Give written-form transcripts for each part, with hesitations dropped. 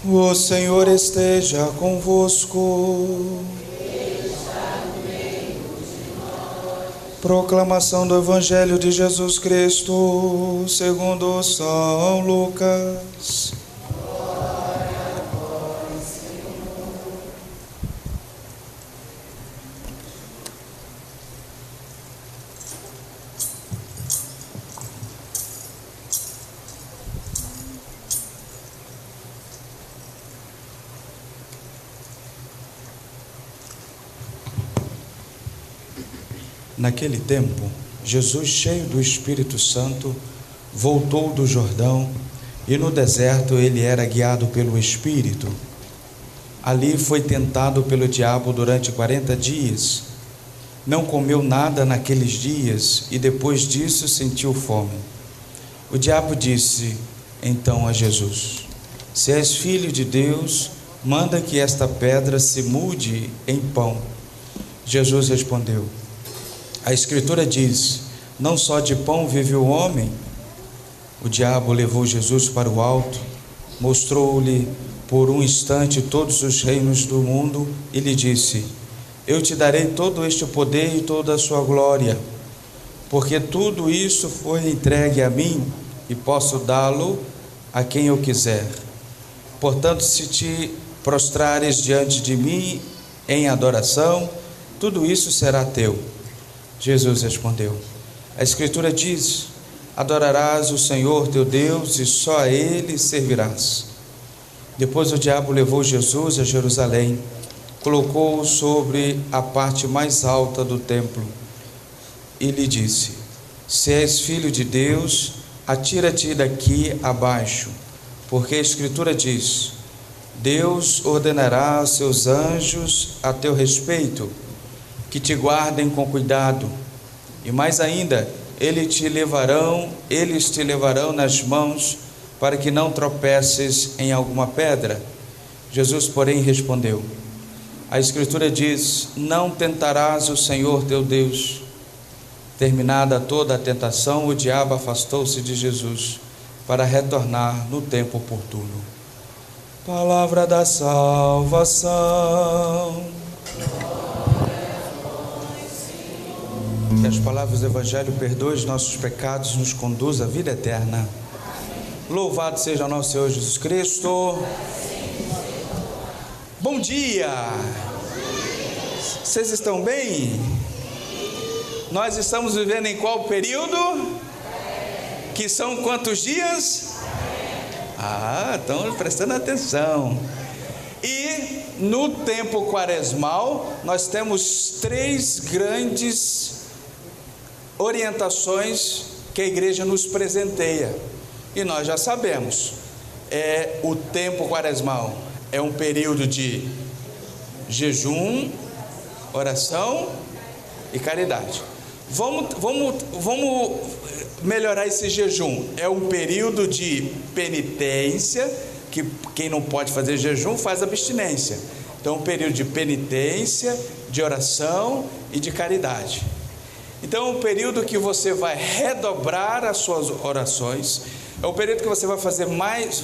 O Senhor esteja convosco. Proclamação do Evangelho de Jesus Cristo, segundo São Lucas. Naquele tempo, Jesus, cheio do Espírito Santo, voltou do Jordão e no deserto ele era guiado pelo Espírito. Ali foi tentado pelo diabo durante 40 dias. Não comeu nada naqueles dias e depois disso sentiu fome. O diabo disse então a Jesus: Se és filho de Deus, manda que esta pedra se mude em pão. Jesus respondeu: A Escritura diz: não só de pão vive o homem. O diabo levou Jesus para o alto, mostrou-lhe por um instante todos os reinos do mundo e lhe disse: eu te darei todo este poder e toda a sua glória, porque tudo isso foi entregue a mim e posso dá-lo a quem eu quiser. Portanto, se te prostrares diante de mim em adoração, tudo isso será teu. Jesus respondeu: a Escritura diz: adorarás o Senhor teu Deus e só a Ele servirás. Depois o diabo levou Jesus a Jerusalém, colocou-o sobre a parte mais alta do templo e lhe disse: se és filho de Deus, atira-te daqui abaixo, porque a Escritura diz: Deus ordenará aos seus anjos a teu respeito, que te guardem com cuidado, e mais ainda, eles te levarão nas mãos, para que não tropeces em alguma pedra. Jesus, porém, respondeu: a Escritura diz: não tentarás o Senhor teu Deus. Terminada toda a tentação, o diabo afastou-se de Jesus, para retornar no tempo oportuno. Palavra da salvação. Que as palavras do Evangelho perdoem os nossos pecados e nos conduzam à vida eterna. Amém. Louvado seja nosso Senhor Jesus Cristo. Bom dia! Vocês estão bem? Nós estamos vivendo em qual período? Que são quantos dias? Estão prestando atenção. E no tempo quaresmal, nós temos 3 grandes orientações que a igreja nos presenteia, e nós já sabemos. O tempo quaresmal é um período de jejum, oração e caridade. Vamos melhorar esse jejum. É um período de penitência, que quem não pode fazer jejum faz abstinência. Então, um período de penitência, de oração e de caridade. Então, é um período que você vai redobrar as suas orações. É um período que você vai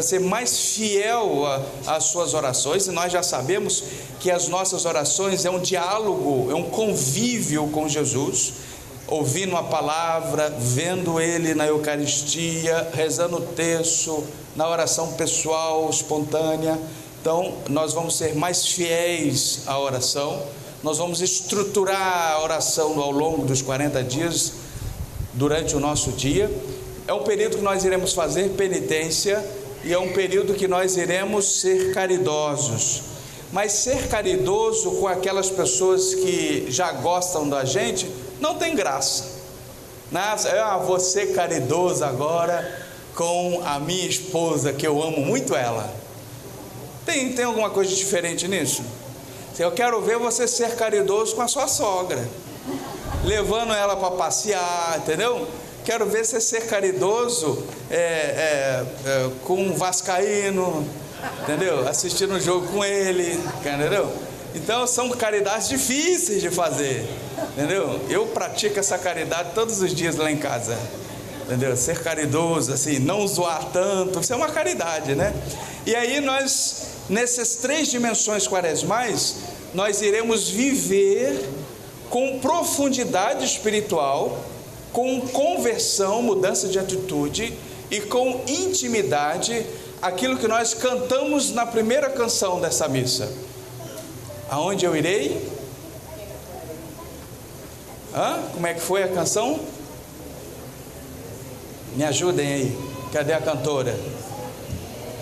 ser mais fiel às suas orações. E nós já sabemos que as nossas orações é um diálogo, é um convívio com Jesus, ouvindo a palavra, vendo Ele na Eucaristia, rezando o terço, na oração pessoal, espontânea. Então, nós vamos ser mais fiéis à oração. Nós vamos estruturar a oração ao longo dos 40 dias, durante o nosso dia. É um período que nós iremos fazer penitência, e é um período que nós iremos ser caridosos. Mas ser caridoso com aquelas pessoas que já gostam da gente não tem graça. Vou ser caridoso agora com a minha esposa, que eu amo muito ela. Tem alguma coisa diferente nisso? Eu quero ver você ser caridoso com a sua sogra, levando ela para passear, entendeu? Quero ver você ser caridoso com um vascaíno, entendeu? Assistindo um jogo com ele, entendeu? Então, são caridades difíceis de fazer, entendeu? Eu pratico essa caridade todos os dias lá em casa. entendeu? Ser caridoso, assim, não zoar tanto, isso é uma caridade, né? E aí nós, nessas 3 dimensões quaresmais, nós iremos viver com profundidade espiritual, com conversão, mudança de atitude e com intimidade, aquilo que nós cantamos na primeira canção dessa missa. Aonde eu irei? Como é que foi a canção? Me ajudem aí. Cadê a cantora?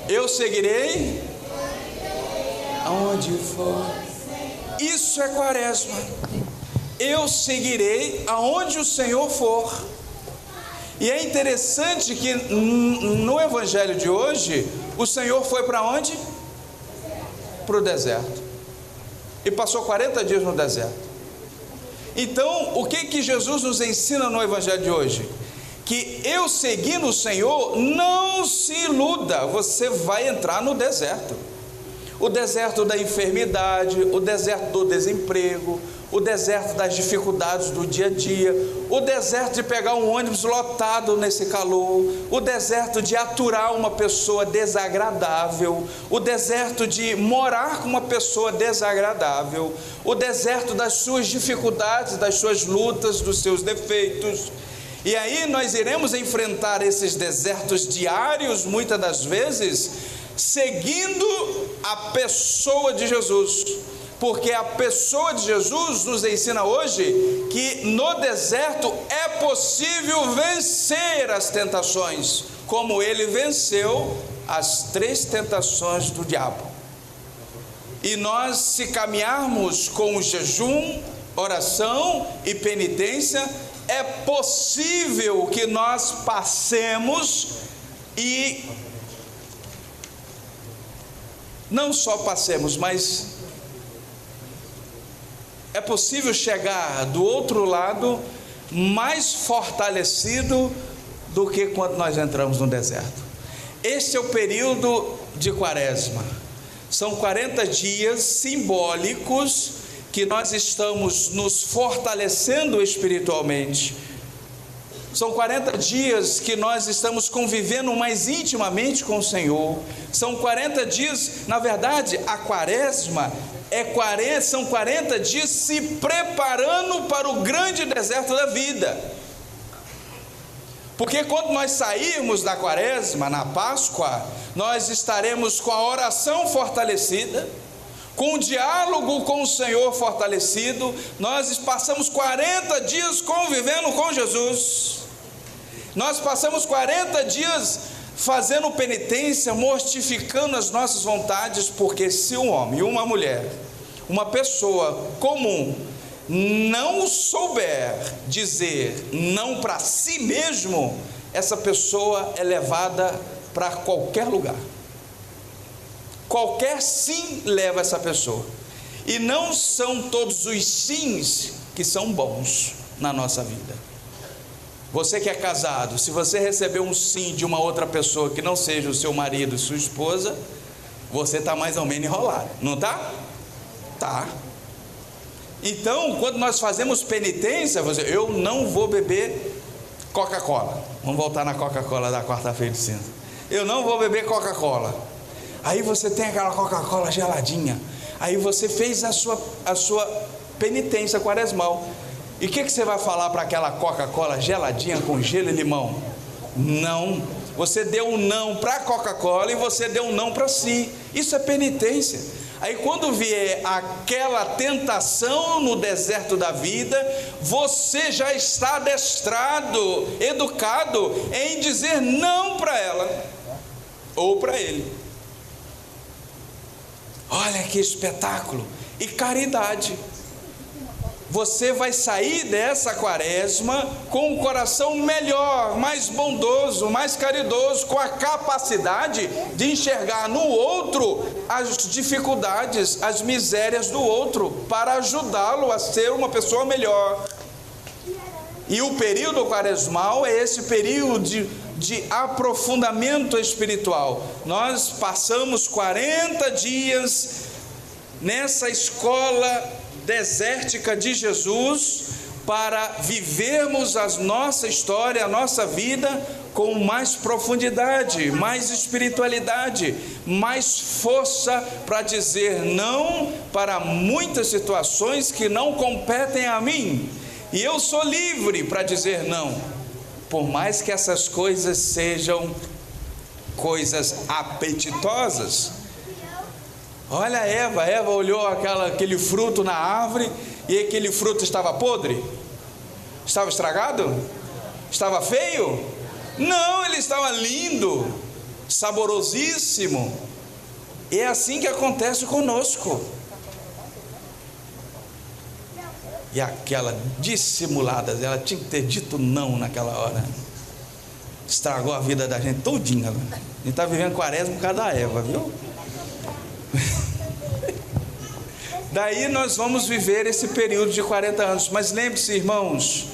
Eu seguirei aonde for. Isso é quaresma. Eu seguirei aonde o Senhor for. E é interessante que no evangelho de hoje, o Senhor foi para onde? Para o deserto. E passou 40 dias no deserto. Então, o que Jesus nos ensina no evangelho de hoje? Que eu seguindo o Senhor, não se iluda, você vai entrar no deserto. O deserto da enfermidade, o deserto do desemprego, o deserto das dificuldades do dia a dia, o deserto de pegar um ônibus lotado nesse calor, o deserto de aturar uma pessoa desagradável, o deserto de morar com uma pessoa desagradável, o deserto das suas dificuldades, das suas lutas, dos seus defeitos. E aí nós iremos enfrentar esses desertos diários, muitas das vezes, seguindo a pessoa de Jesus, porque a pessoa de Jesus nos ensina hoje que no deserto é possível vencer as tentações, como ele venceu as 3 tentações do diabo. E nós, se caminharmos com o jejum, oração e penitência, é possível que nós passemos e não só passemos, mas é possível chegar do outro lado mais fortalecido do que quando nós entramos no deserto. Este é o período de quaresma. São 40 dias simbólicos que nós estamos nos fortalecendo espiritualmente. São 40 dias que nós estamos convivendo mais intimamente com o Senhor. São 40 dias, na verdade, a quaresma são 40 dias se preparando para o grande deserto da vida. Porque quando nós sairmos da quaresma, na Páscoa, nós estaremos com a oração fortalecida, com o diálogo com o Senhor fortalecido. Nós passamos 40 dias convivendo com Jesus. Nós passamos 40 dias fazendo penitência, mortificando as nossas vontades, porque se um homem, uma mulher, uma pessoa comum não souber dizer não para si mesmo, essa pessoa é levada para qualquer lugar. Qualquer sim leva essa pessoa. E não são todos os sims que são bons na nossa vida. Você que é casado, se você receber um sim de uma outra pessoa que não seja o seu marido, sua esposa, você está mais ou menos enrolado, não está? Tá. Então, quando nós fazemos penitência, eu não vou beber Coca-Cola. Vamos voltar na Coca-Cola da quarta-feira de cinza. Eu não vou beber Coca-Cola. Aí você tem aquela Coca-Cola geladinha. Aí você fez a sua penitência quaresmal. E o que você vai falar para aquela Coca-Cola geladinha com gelo e limão? Não. Você deu um não para a Coca-Cola e você deu um não para si. Isso é penitência. Aí quando vier aquela tentação no deserto da vida, você já está adestrado, educado em dizer não para ela ou para ele. Olha que espetáculo! E caridade. Você vai sair dessa quaresma com um coração melhor, mais bondoso, mais caridoso, com a capacidade de enxergar no outro as dificuldades, as misérias do outro, para ajudá-lo a ser uma pessoa melhor. E o período quaresmal é esse período de aprofundamento espiritual. Nós passamos 40 dias nessa escola desértica de Jesus, para vivermos a nossa história, a nossa vida com mais profundidade, mais espiritualidade, mais força para dizer não para muitas situações que não competem a mim. E eu sou livre para dizer não, por mais que essas coisas sejam coisas apetitosas. Olha Eva olhou aquele fruto na árvore, e aquele fruto estava podre? Estava estragado? Estava feio? Não, ele estava lindo, saborosíssimo. E é assim que acontece conosco. E aquela dissimulada, ela tinha que ter dito não naquela hora. Estragou a vida da gente todinha. A gente está vivendo quaresma por causa da Eva, viu? Daí nós vamos viver esse período de 40 anos. Mas lembre-se, irmãos,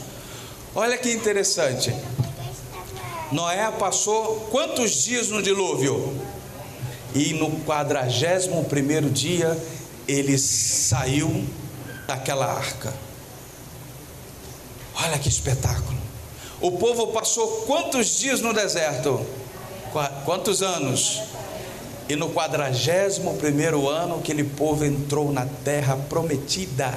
olha que interessante. Noé passou quantos dias no dilúvio? E no 41º dia ele saiu daquela arca. Olha que espetáculo. O povo passou quantos dias no deserto? Quantos anos? E no 41º ano aquele povo entrou na terra prometida.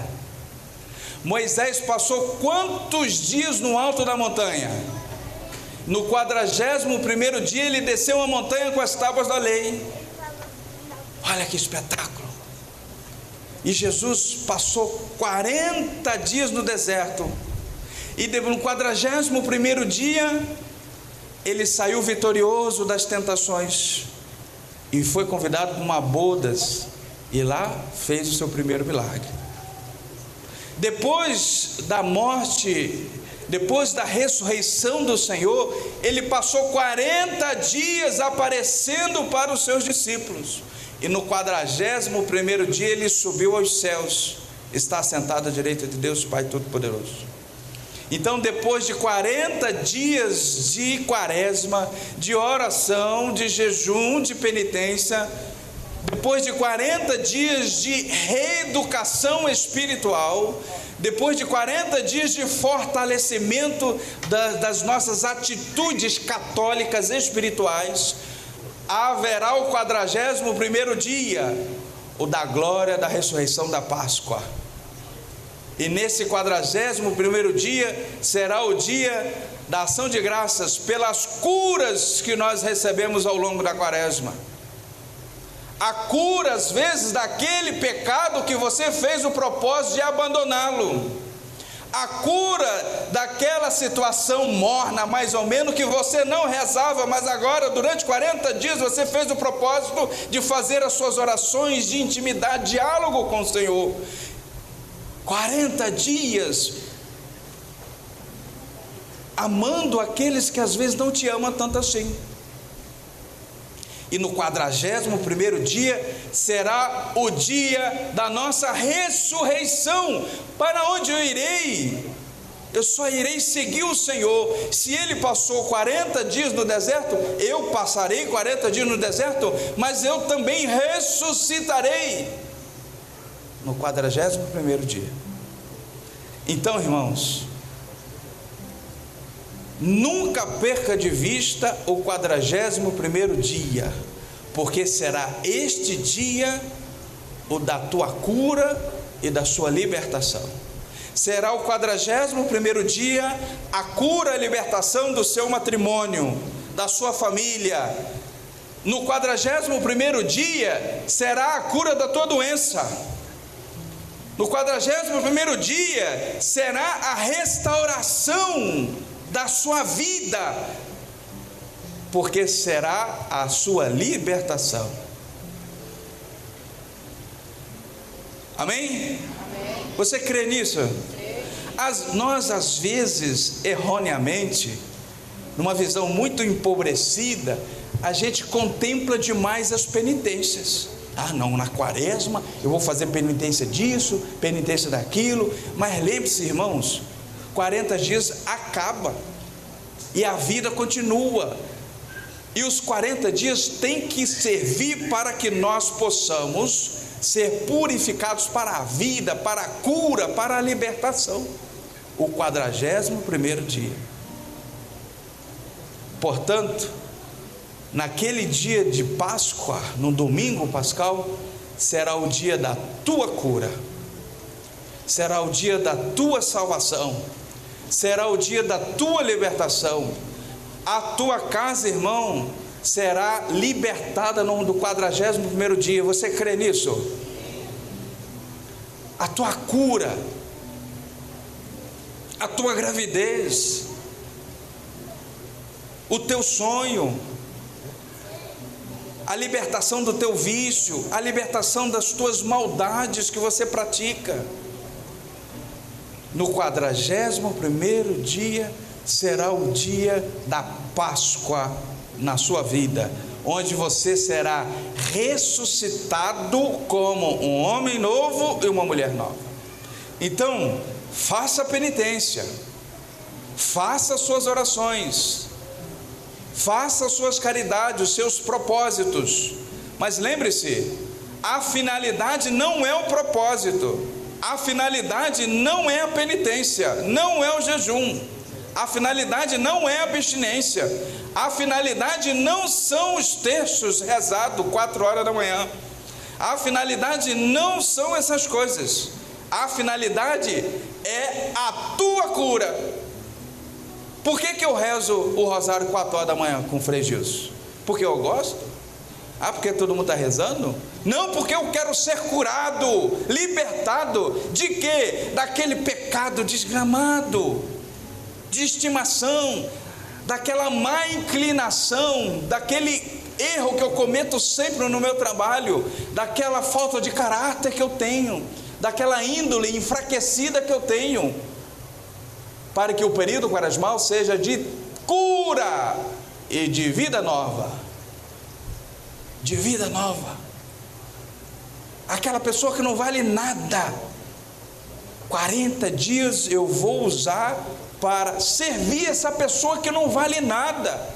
Moisés passou quantos dias no alto da montanha? No 41º dia ele desceu a montanha com as tábuas da lei. Olha que espetáculo. E Jesus passou 40 dias no deserto. E no 41º dia ele saiu vitorioso das tentações e foi convidado para uma bodas, e lá fez o seu primeiro milagre. Depois da morte, depois da ressurreição do Senhor, ele passou 40 dias aparecendo para os seus discípulos, e no 41º dia ele subiu aos céus, está sentado à direita de Deus Pai Todo-Poderoso. Então, depois de 40 dias de quaresma, de oração, de jejum, de penitência, depois de 40 dias de reeducação espiritual, depois de 40 dias de fortalecimento das nossas atitudes católicas espirituais, haverá o 41º dia, o da glória da ressurreição da Páscoa. E nesse 41º dia será o dia da ação de graças pelas curas que nós recebemos ao longo da quaresma. A cura, às vezes, daquele pecado que você fez o propósito de abandoná-lo. A cura daquela situação morna, mais ou menos, que você não rezava, mas agora, durante 40 dias, você fez o propósito de fazer as suas orações de intimidade, diálogo com o Senhor. 40 dias amando aqueles que às vezes não te amam tanto assim. E no 41º dia será o dia da nossa ressurreição. Para onde eu irei? Eu só irei seguir o Senhor. Se ele passou 40 dias no deserto, eu passarei 40 dias no deserto, mas eu também ressuscitarei no 41º dia. Então, irmãos, nunca perca de vista o 41º dia, porque será este dia o da tua cura e da sua libertação. Será o 41º dia a cura e a libertação do seu matrimônio, da sua família. No 41º dia será a cura da tua doença. No 41º dia será a restauração da sua vida, porque será a sua libertação. Amém? Amém. Você crê nisso? Nós às vezes, erroneamente, numa visão muito empobrecida, a gente contempla demais as penitências. Ah não, na quaresma eu vou fazer penitência disso, penitência daquilo. Mas lembre-se, irmãos, 40 dias acaba e a vida continua, e os 40 dias têm que servir para que nós possamos ser purificados para a vida, para a cura, para a libertação. o 41º dia. Portanto, naquele dia de Páscoa, no domingo pascal, será o dia da tua cura, será o dia da tua salvação, será o dia da tua libertação. A tua casa, irmão, será libertada no 41º dia. Você crê nisso? A tua cura, a tua gravidez, o teu sonho, a libertação do teu vício, a libertação das tuas maldades que você pratica. No 41º dia será o dia da Páscoa na sua vida, onde você será ressuscitado como um homem novo e uma mulher nova. Então, faça a penitência, faça as suas orações, faça as suas caridades, os seus propósitos, mas lembre-se, a finalidade não é o propósito, a finalidade não é a penitência, não é o jejum, a finalidade não é a abstinência, a finalidade não são os terços rezados 4 horas da manhã, a finalidade não são essas coisas, a finalidade é a tua cura. Por que eu rezo o rosário 4 horas da manhã com o Frei Gilson? Porque eu gosto? Porque todo mundo está rezando? Não, porque eu quero ser curado, libertado de quê? Daquele pecado desgramado, de estimação, daquela má inclinação, daquele erro que eu cometo sempre no meu trabalho, daquela falta de caráter que eu tenho, daquela índole enfraquecida que eu tenho, para que o período quaresmal seja de cura e de vida nova. De vida nova. Aquela pessoa que não vale nada, 40 dias eu vou usar para servir essa pessoa que não vale nada.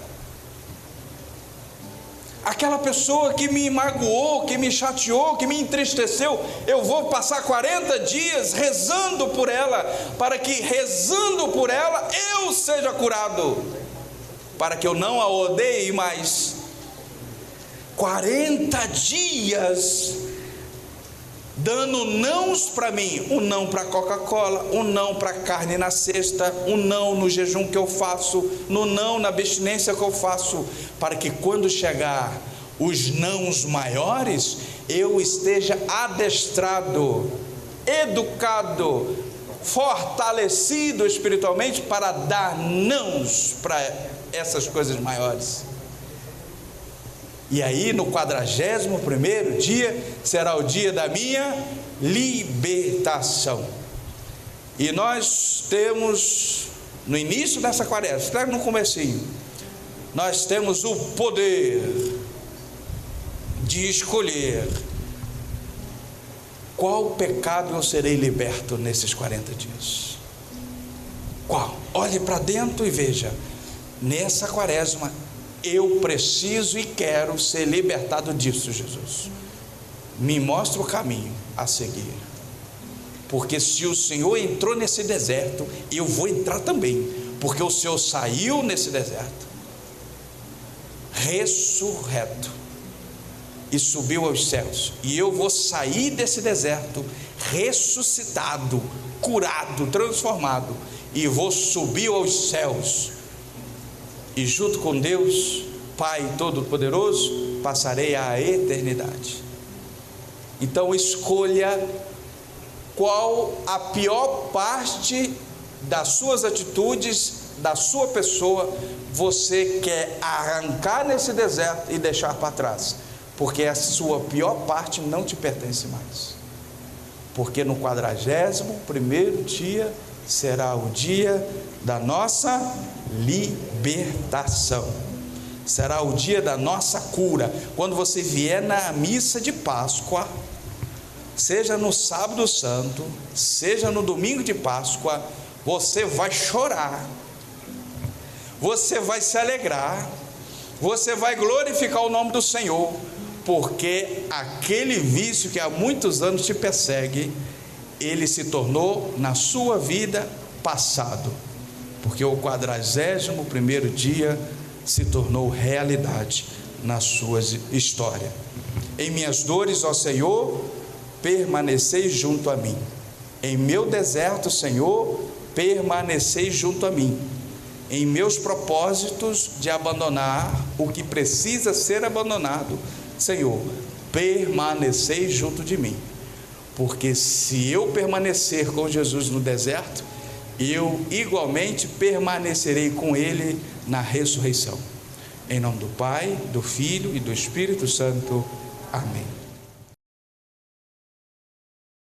Aquela pessoa que me magoou, que me chateou, que me entristeceu, eu vou passar 40 dias rezando por ela, para que rezando por ela eu seja curado, para que eu não a odeie mais. 40 dias dando nãos para mim, um não para Coca-Cola, um não para carne na sexta, um não no jejum que eu faço, no não na abstinência que eu faço, para que quando chegar os nãos maiores, eu esteja adestrado, educado, fortalecido espiritualmente para dar nãos para essas coisas maiores. E aí no 41º dia será o dia da minha libertação. E nós temos no início dessa quaresma, no comecinho, nós temos o poder de escolher qual pecado eu serei liberto nesses 40 dias. Qual? Olhe para dentro e veja, nessa quaresma eu preciso e quero ser libertado disso, Jesus. Me mostra o caminho a seguir. Porque se o Senhor entrou nesse deserto, eu vou entrar também. Porque o Senhor saiu nesse deserto, ressurreto, e subiu aos céus. E eu vou sair desse deserto, ressuscitado, curado, transformado, e vou subir aos céus. E junto com Deus, Pai Todo-Poderoso, passarei a eternidade. Então escolha qual a pior parte das suas atitudes, da sua pessoa, você quer arrancar nesse deserto e deixar para trás, porque a sua pior parte não te pertence mais. Porque no 41º dia será o dia da nossa libertação, será o dia da nossa cura. Quando você vier na missa de Páscoa, seja no sábado santo, seja no domingo de Páscoa, você vai chorar, você vai se alegrar, você vai glorificar o nome do Senhor, porque aquele vício que há muitos anos te persegue, ele se tornou na sua vida passado, porque o 41º dia se tornou realidade na sua história. Em minhas dores, ó Senhor, permaneceis junto a mim. Em meu deserto, Senhor, permaneceis junto a mim. Em meus propósitos de abandonar o que precisa ser abandonado, Senhor, permaneceis junto de mim. Porque se eu permanecer com Jesus no deserto, eu igualmente permanecerei com Ele na ressurreição. Em nome do Pai, do Filho e do Espírito Santo. Amém.